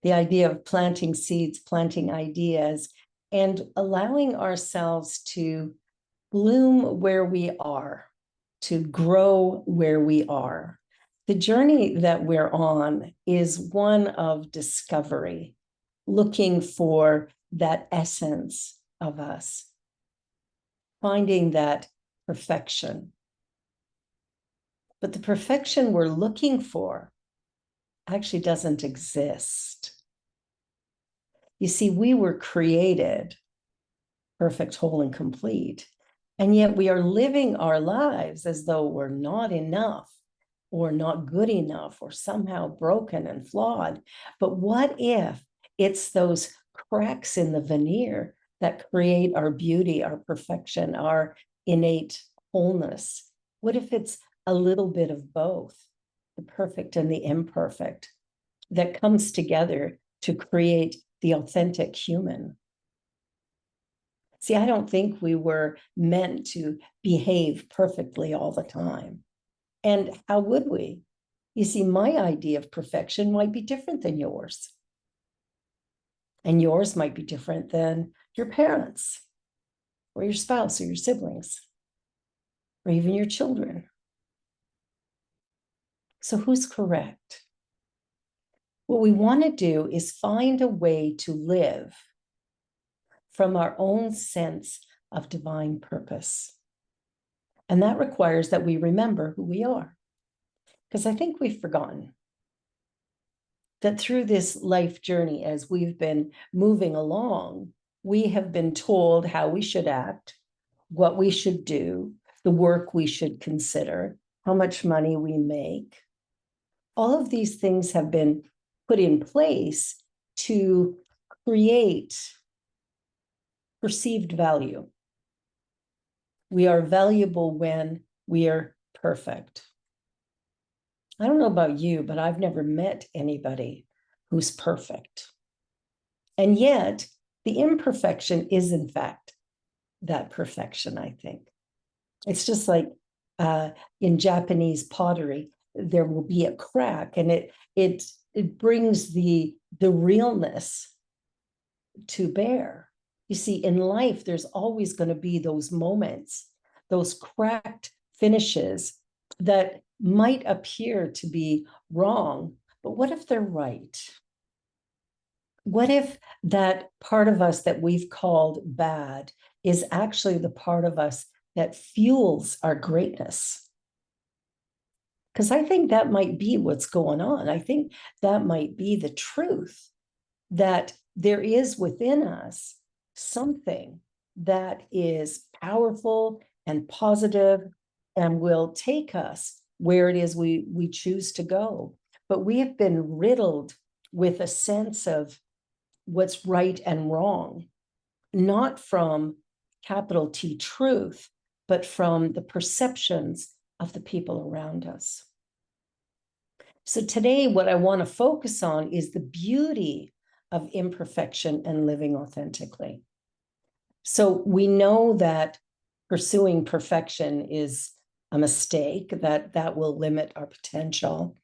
the idea of planting seeds, planting ideas, and allowing ourselves to bloom where we are, to grow where we are. The journey that we're on is one of discovery, looking for that essence of us, finding that perfection. But the perfection we're looking for actually doesn't exist. You see, we were created perfect, whole, and complete, and yet we are living our lives as though we're not enough, or not good enough, or somehow broken and flawed. But what if it's those cracks in the veneer that create our beauty, our perfection, our innate wholeness? What if it's a little bit of both, the perfect and the imperfect, that comes together to create the authentic human? See, I don't think we were meant to behave perfectly all the time. And how would we? You see, my idea of perfection might be different than yours. And yours might be different than your parents, or your spouse, or your siblings, or even your children. So who's correct? What we want to do is find a way to live from our own sense of divine purpose. And that requires that we remember who we are. Because I think we've forgotten that through this life journey, as we've been moving along, we have been told how we should act, what we should do, the work we should consider, how much money we make. All of these things have been put in place to create perceived value. We are valuable when we are perfect. I don't know about you, but I've never met anybody who's perfect. And yet, the imperfection is, in fact, that perfection, I think. It's just like in Japanese pottery, there will be a crack, and it brings the realness to bear. You see, in life, there's always going to be those moments, those cracked finishes that might appear to be wrong, but what if they're right? What if that part of us that we've called bad is actually the part of us that fuels our greatness? Because I think that might be what's going on. I think that might be the truth, that there is within us something that is powerful and positive and will take us where it is we choose to go. But we have been riddled with a sense of what's right and wrong, not from capital T truth, but from the perceptions of the people around us. So today, what I want to focus on is the beauty of imperfection and living authentically. So we know that pursuing perfection is a mistake, that will limit our potential.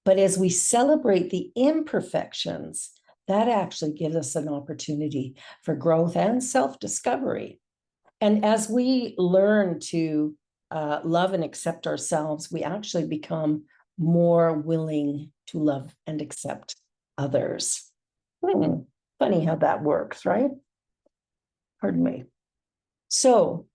But as we celebrate the imperfections, that actually gives us an opportunity for growth and self-discovery. And as we learn to love and accept ourselves, we actually become more willing to love and accept others. Funny how that works, right? Pardon me. So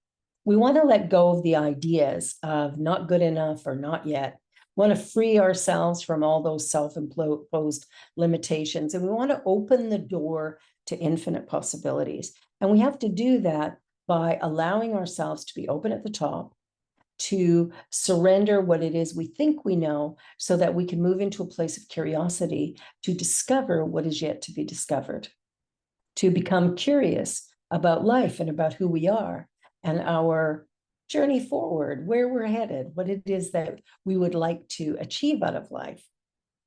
we want to let go of the ideas of not good enough or not yet. We want to free ourselves from all those self-imposed limitations. And we want to open the door to infinite possibilities. And we have to do that by allowing ourselves to be open at the top, to surrender what it is we think we know, so that we can move into a place of curiosity to discover what is yet to be discovered, to become curious about life and about who we are and our journey forward, where we're headed, what it is that we would like to achieve out of life.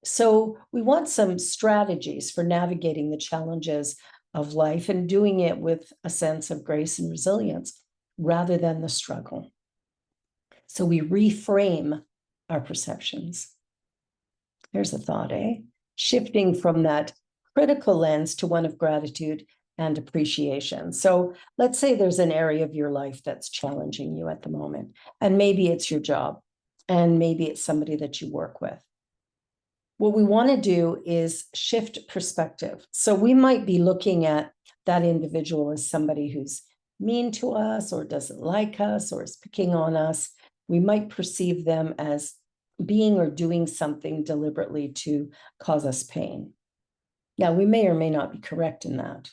So we want some strategies for navigating the challenges of life and doing it with a sense of grace and resilience rather than the struggle. So we reframe our perceptions. Here's a thought, shifting from that critical lens to one of gratitude and appreciation. So let's say there's an area of your life that's challenging you at the moment, and maybe it's your job, and maybe it's somebody that you work with. What we want to do is shift perspective. So we might be looking at that individual as somebody who's mean to us or doesn't like us or is picking on us. We might perceive them as being or doing something deliberately to cause us pain. Now, we may or may not be correct in that,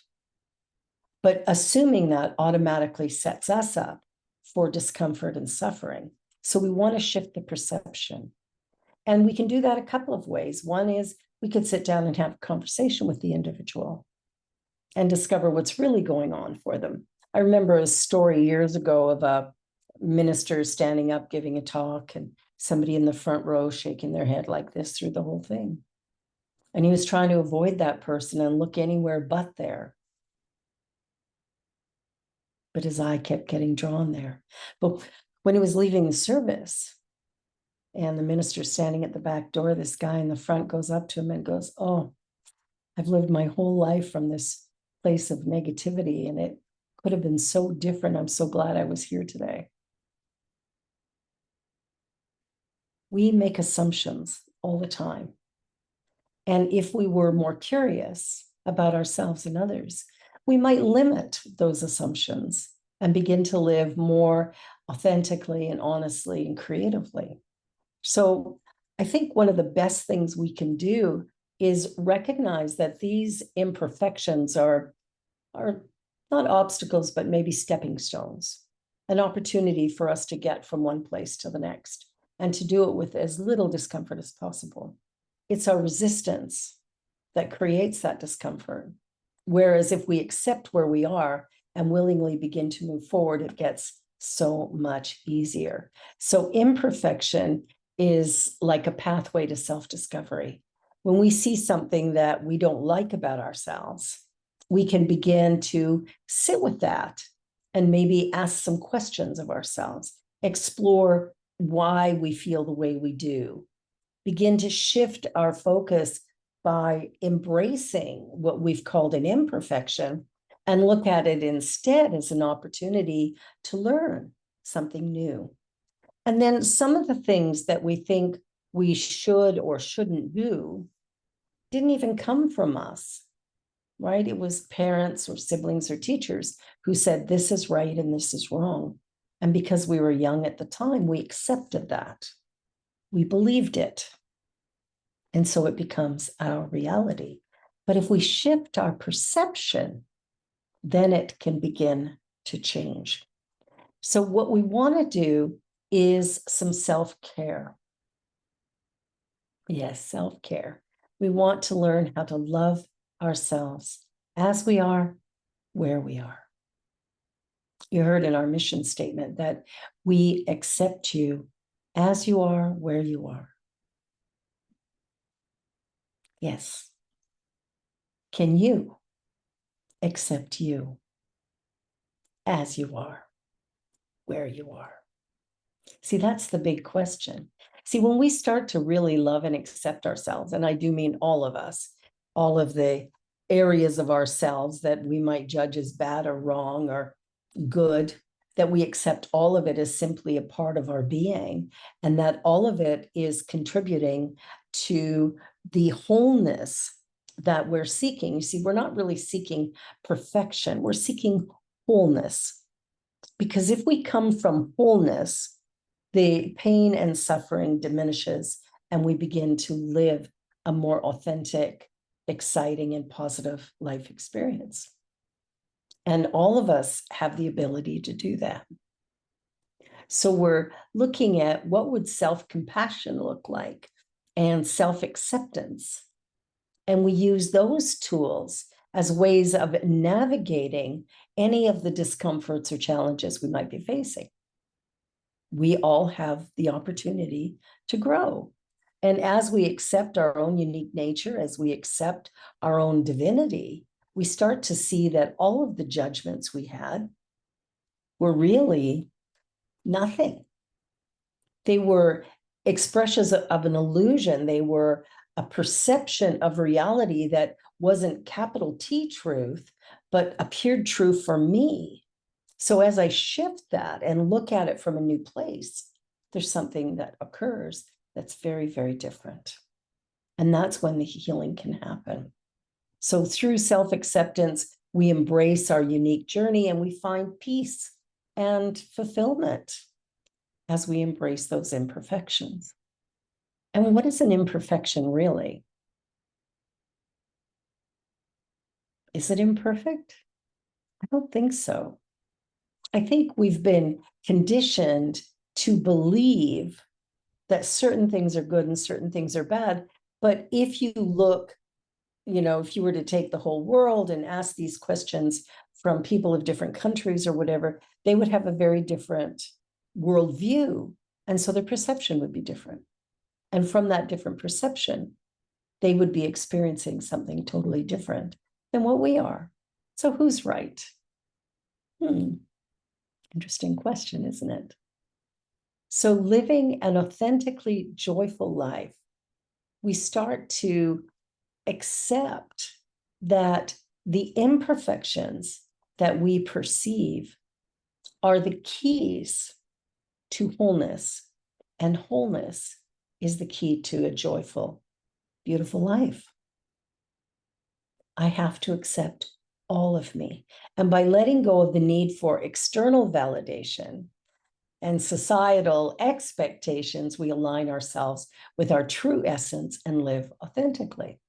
but assuming that automatically sets us up for discomfort and suffering. So we want to shift the perception. And we can do that a couple of ways. One is we could sit down and have a conversation with the individual and discover what's really going on for them. I remember a story years ago of a minister standing up, giving a talk, and somebody in the front row shaking their head like this through the whole thing. And he was trying to avoid that person and look anywhere but there. But his eye kept getting drawn there. But when he was leaving the service, and the minister's standing at the back door, this guy in the front goes up to him and goes, "Oh, I've lived my whole life from this place of negativity, and it could have been so different. I'm so glad I was here today." We make assumptions all the time. And if we were more curious about ourselves and others, we might limit those assumptions and begin to live more authentically and honestly and creatively. So I think one of the best things we can do is recognize that these imperfections are not obstacles, but maybe stepping stones, an opportunity for us to get from one place to the next, and to do it with as little discomfort as possible. It's our resistance that creates that discomfort. Whereas if we accept where we are and willingly begin to move forward, it gets so much easier. So imperfection is like a pathway to self-discovery. When we see something that we don't like about ourselves, we can begin to sit with that and maybe ask some questions of ourselves, explore why we feel the way we do, begin to shift our focus by embracing what we've called an imperfection and look at it instead as an opportunity to learn something new. And then some of the things that we think we should or shouldn't do didn't even come from us, right? It was parents or siblings or teachers who said, this is right and this is wrong. And because we were young at the time, we accepted that. We believed it. And so it becomes our reality. But if we shift our perception, then it can begin to change. So what we want to do is some self-care. Yes, self-care. We want to learn how to love ourselves as we are, where we are. You heard in our mission statement that we accept you as you are, where you are. Yes. Can you accept you as you are, where you are? See, that's the big question. See, when we start to really love and accept ourselves, and I do mean all of us, all of the areas of ourselves that we might judge as bad or wrong or good, that we accept all of it as simply a part of our being, and that all of it is contributing to the wholeness that we're seeking. You see, we're not really seeking perfection, we're seeking wholeness. Because if we come from wholeness, the pain and suffering diminishes, and we begin to live a more authentic, exciting, and positive life experience. And all of us have the ability to do that. So we're looking at what would self-compassion look like and self-acceptance. And we use those tools as ways of navigating any of the discomforts or challenges we might be facing. We all have the opportunity to grow. And as we accept our own unique nature, as we accept our own divinity, we start to see that all of the judgments we had were really nothing. They were expressions of an illusion. They were a perception of reality that wasn't capital T truth, but appeared true for me. So as I shift that and look at it from a new place, there's something that occurs that's very, very different. And that's when the healing can happen. So through self-acceptance, we embrace our unique journey and we find peace and fulfillment as we embrace those imperfections. And what is an imperfection really? Is it imperfect? I don't think so. I think we've been conditioned to believe that certain things are good and certain things are bad. But if you look, if you were to take the whole world and ask these questions from people of different countries or whatever, they would have a very different worldview. And so their perception would be different. And from that different perception, they would be experiencing something totally different than what we are. So who's right? Interesting question, isn't it? So living an authentically joyful life, we start to accept that the imperfections that we perceive are the keys to wholeness, and wholeness is the key to a joyful, beautiful life. I have to accept all of me. And by letting go of the need for external validation and societal expectations, we align ourselves with our true essence and live authentically.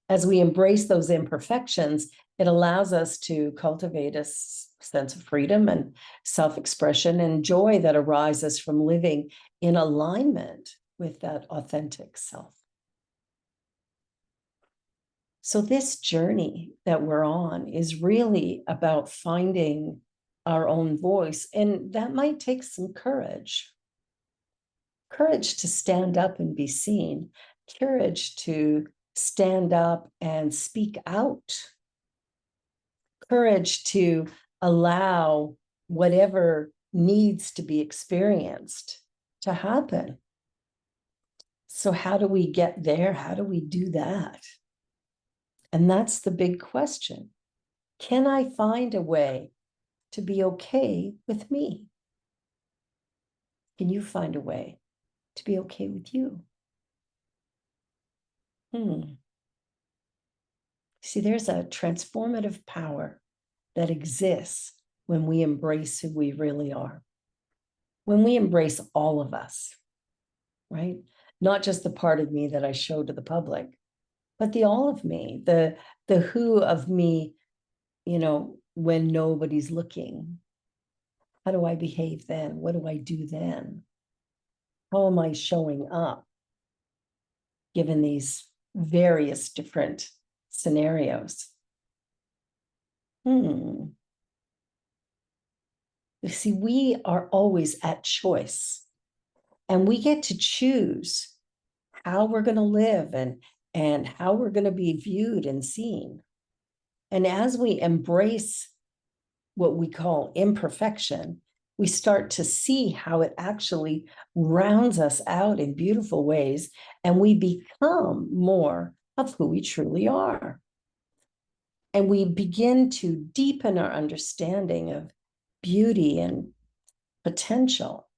As we embrace those imperfections, it allows us to cultivate a sense of freedom and self-expression and joy that arises from living in alignment with that authentic self. So this journey that we're on is really about finding our own voice, and that might take some courage. Courage to stand up and be seen, courage to stand up and speak out, courage to allow whatever needs to be experienced to happen. So how do we get there? How do we do that? And that's the big question. Can I find a way to be okay with me? Can you find a way to be okay with you? See, there's a transformative power that exists when we embrace who we really are. When we embrace all of us, right? Not just the part of me that I show to the public, but the all of me, the who of me, when nobody's looking. How do I behave then? What do I do then? How am I showing up given these various different scenarios? You see, we are always at choice, and we get to choose how we're going to live and how we're going to be viewed and seen. And as we embrace what we call imperfection, we start to see how it actually rounds us out in beautiful ways, and we become more of who we truly are. And we begin to deepen our understanding of beauty and potential.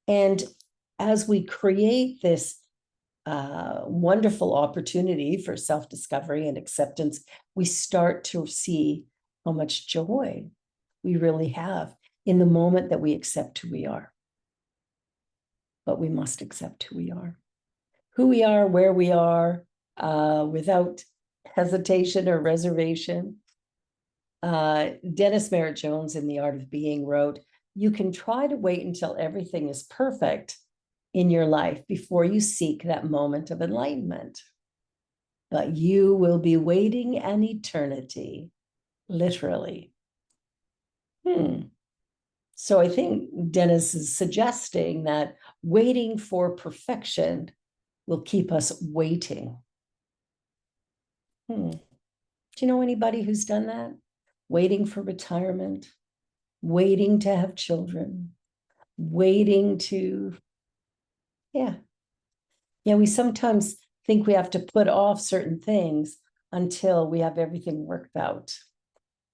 And as we create this wonderful opportunity for self-discovery and acceptance, we start to see how much joy we really have in the moment that we accept who we are. But we must accept who we are, where we are, without hesitation or reservation. Dennis Merritt Jones in The Art of Being wrote, "You can try to wait until everything is perfect in your life before you seek that moment of enlightenment. But you will be waiting an eternity, literally." So I think Dennis is suggesting that waiting for perfection will keep us waiting. Do you know anybody who's done that? Waiting for retirement, waiting to have children, waiting to, Yeah, we sometimes think we have to put off certain things until we have everything worked out.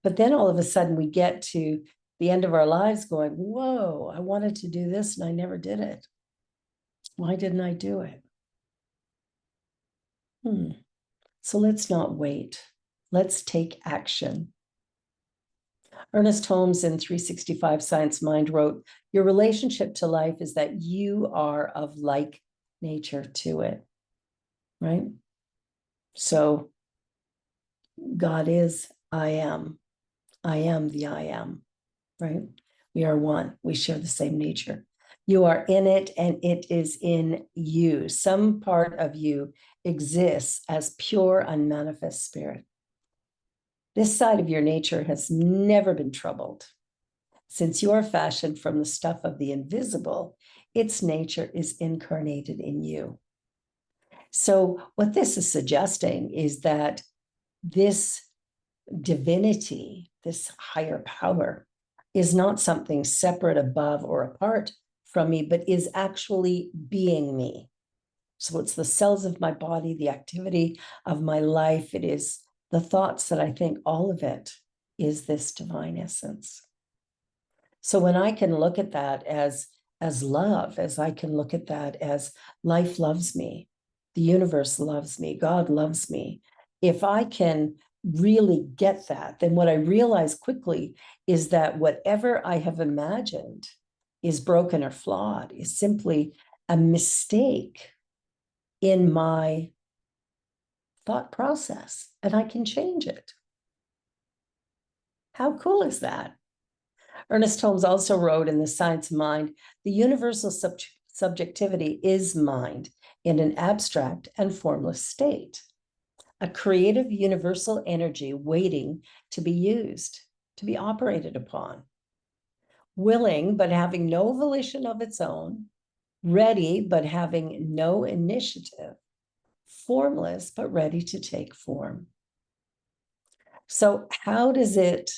But then all of a sudden we get to the end of our lives going, whoa, I wanted to do this and I never did it. Why didn't I do it? So let's not wait. Let's take action. Ernest Holmes in 365 Science Mind wrote, your relationship to life is that you are of like nature to it, right? So God is I am. I am the I am, right? We are one. We share the same nature. You are in it and it is in you. Some part of you exists as pure, unmanifest spirit. This side of your nature has never been troubled. Since you are fashioned from the stuff of the invisible, its nature is incarnated in you. So, what this is suggesting is that this divinity, this higher power, is not something separate, above, or apart from me, but is actually being me. So it's the cells of my body, the activity of my life. It is the thoughts that I think, all of it is this divine essence. So when I can look at that as love, as I can look at that as life loves me, the universe loves me, God loves me, if I can really get that, then what I realize quickly is that whatever I have imagined is broken or flawed is simply a mistake in my thought process, and I can change it. How cool is that? Ernest Holmes also wrote in The Science of Mind, the universal subjectivity is mind in an abstract and formless state, a creative universal energy waiting to be used, to be operated upon, willing but having no volition of its own, ready but having no initiative, formless but ready to take form. So how does it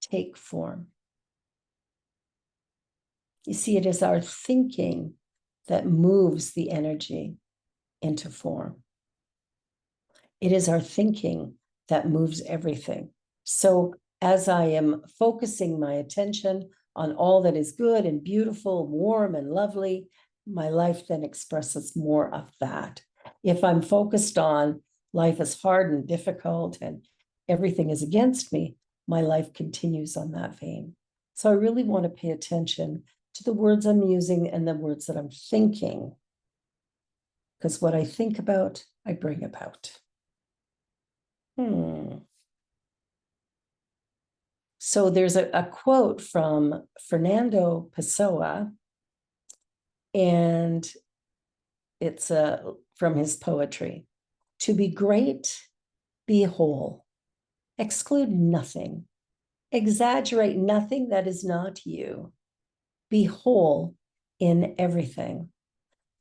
take form? You see, it is our thinking that moves the energy into form. It is our thinking that moves everything. So as I am focusing my attention on all that is good and beautiful, warm and lovely, my life then expresses more of that. If I'm focused on life is hard and difficult and everything is against me, my life continues on that vein. So I really want to pay attention to the words I'm using and the words that I'm thinking, because what I think about, I bring about. So there's a quote from Fernando Pessoa, and it's from his poetry. To be great, be whole, exclude nothing, exaggerate nothing that is not you, be whole in everything.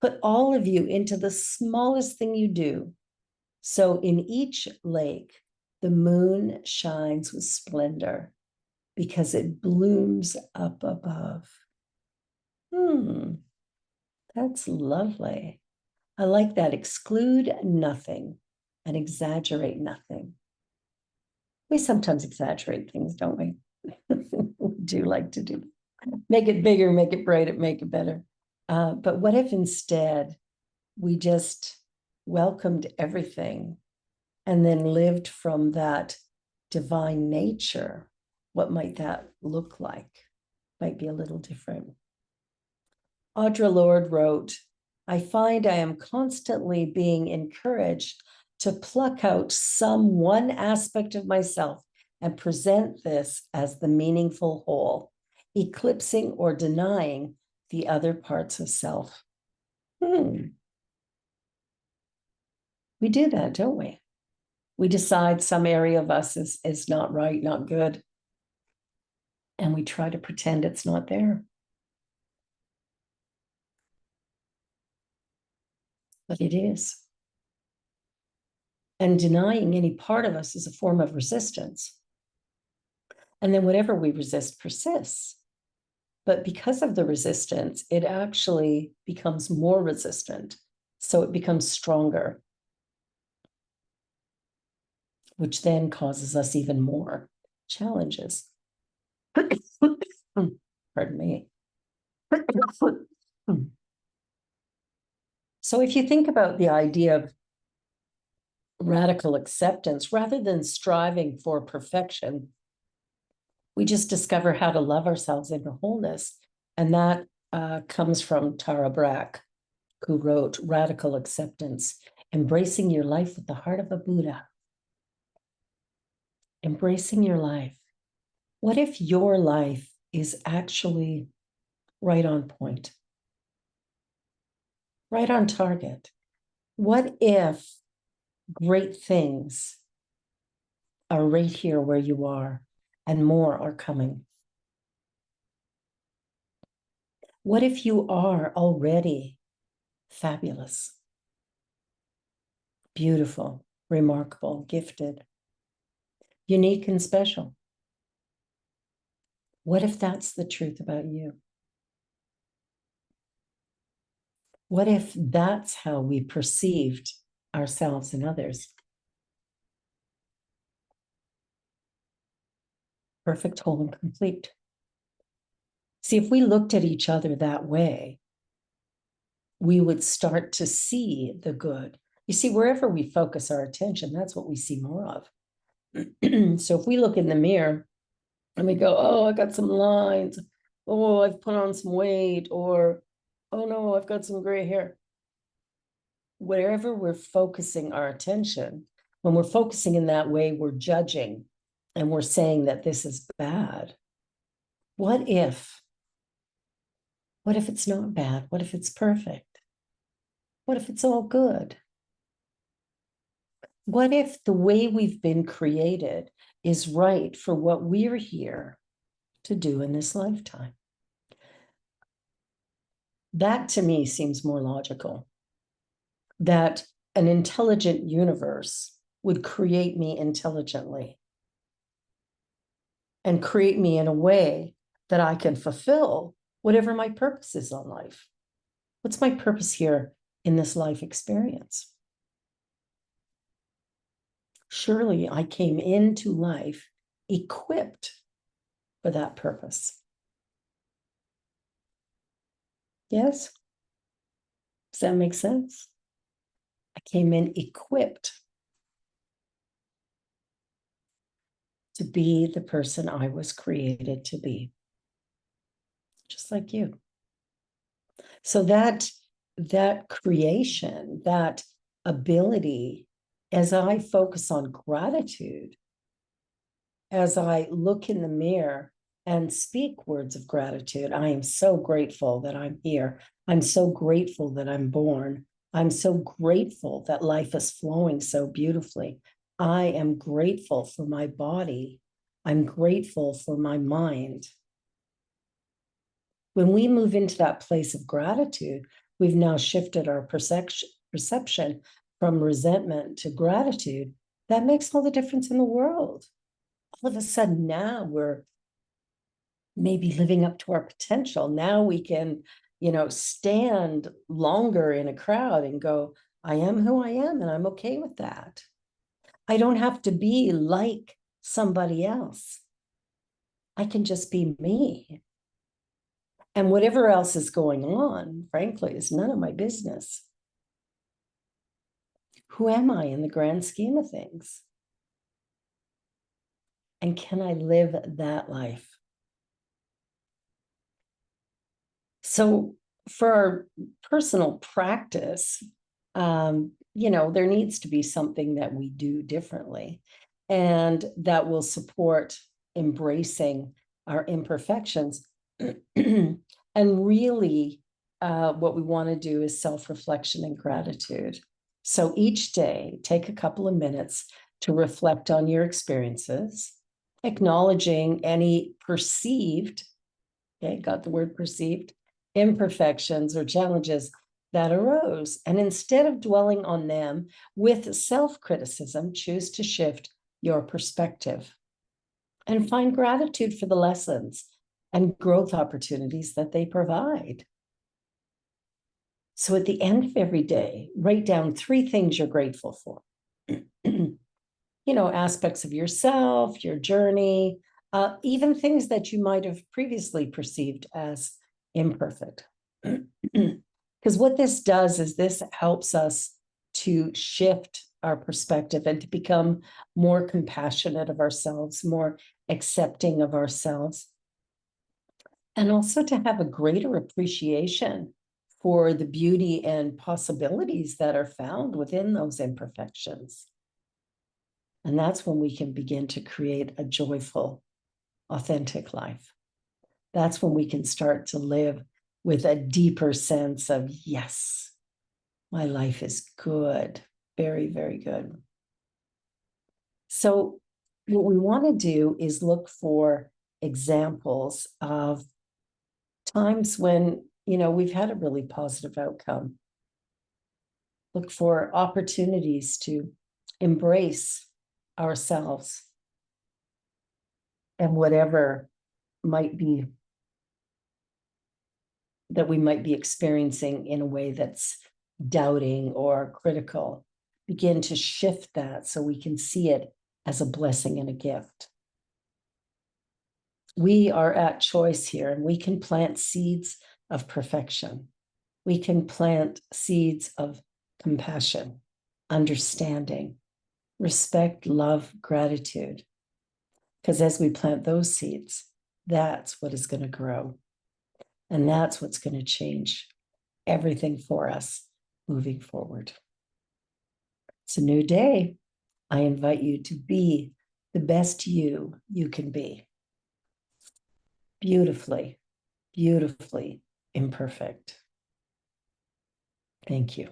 Put all of you into the smallest thing you do. So in each lake, the moon shines with splendor because it blooms up above. That's lovely. I like that. Exclude nothing and exaggerate nothing. We sometimes exaggerate things, don't we? We do like to do. Make it bigger, make it brighter, make it better. But what if instead we just welcomed everything and then lived from that divine nature? What might that look like? Might be a little different. Audre Lorde wrote, I find I am constantly being encouraged to pluck out some one aspect of myself and present this as the meaningful whole, eclipsing or denying the other parts of self. We do that, don't we? We decide some area of us is not right, not good, and we try to pretend it's not there. But it is. And denying any part of us is a form of resistance. And then whatever we resist persists. But because of the resistance, it actually becomes more resistant. So it becomes stronger, which then causes us even more challenges. Pardon me. So if you think about the idea of radical acceptance, rather than striving for perfection, we just discover how to love ourselves into wholeness. And that comes from Tara Brach, who wrote Radical Acceptance, Embracing Your Life with the Heart of a Buddha. Embracing your life. What if your life is actually right on point, right on target? What if great things are right here where you are and more are coming? What if you are already fabulous, beautiful, remarkable, gifted, unique, and special? What if that's the truth about you? What if that's how we perceived ourselves and others? Perfect, whole, and complete. See, if we looked at each other that way, we would start to see the good. You see, wherever we focus our attention, that's what we see more of. So if we look in the mirror and we go, oh, I got some lines. Oh, I've put on some weight. Or, oh no, I've got some gray hair. Wherever we're focusing our attention, when we're focusing in that way, we're judging and we're saying that this is bad. What if it's not bad? What if it's perfect? What if it's all good? What if the way we've been created is right for what we're here to do in this lifetime? That to me seems more logical. That an intelligent universe would create me intelligently and create me in a way that I can fulfill whatever my purpose is on life. What's my purpose here in this life experience? Surely I came into life equipped for that purpose. Yes? Does that make sense? I came in equipped to be the person I was created to be, just like you. So that creation, that ability, as I focus on gratitude, as I look in the mirror and speak words of gratitude, I am so grateful that I'm here. I'm so grateful that I'm born. I'm so grateful that life is flowing so beautifully. I am grateful for my body. I'm grateful for my mind. When we move into that place of gratitude, we've now shifted our perception from resentment to gratitude. That makes all the difference in the world. All of a sudden now we're maybe living up to our potential. Now we can, stand longer in a crowd and go, I am who I am, and I'm okay with that. I don't have to be like somebody else. I can just be me. And whatever else is going on, frankly, is none of my business. Who am I in the grand scheme of things? And can I live that life? So for our personal practice, there needs to be something that we do differently and that will support embracing our imperfections. And really, what we want to do is self-reflection and gratitude. So each day, take a couple of minutes to reflect on your experiences, acknowledging any perceived, okay, got the word perceived, imperfections or challenges that arose. And instead of dwelling on them with self-criticism, choose to shift your perspective and find gratitude for the lessons and growth opportunities that they provide. So at the end of every day, write down 3 things you're grateful for. Aspects of yourself, your journey, even things that you might have previously perceived as imperfect. Because what this does is this helps us to shift our perspective and to become more compassionate of ourselves, more accepting of ourselves, and also to have a greater appreciation for the beauty and possibilities that are found within those imperfections. And that's when we can begin to create a joyful, authentic life. That's when we can start to live with a deeper sense of, yes, my life is good, very, very good. So what we want to do is look for examples of times when, we've had a really positive outcome. Look for opportunities to embrace ourselves and whatever might be that we might be experiencing in a way that's doubting or critical. Begin to shift that so we can see it as a blessing and a gift. We are at choice here, and we can plant seeds of perfection. We can plant seeds of compassion, understanding, respect, love, gratitude. Because as we plant those seeds, that's what is going to grow. And that's what's going to change everything for us moving forward. It's a new day. I invite you to be the best you can be. Beautifully, beautifully imperfect. Thank you.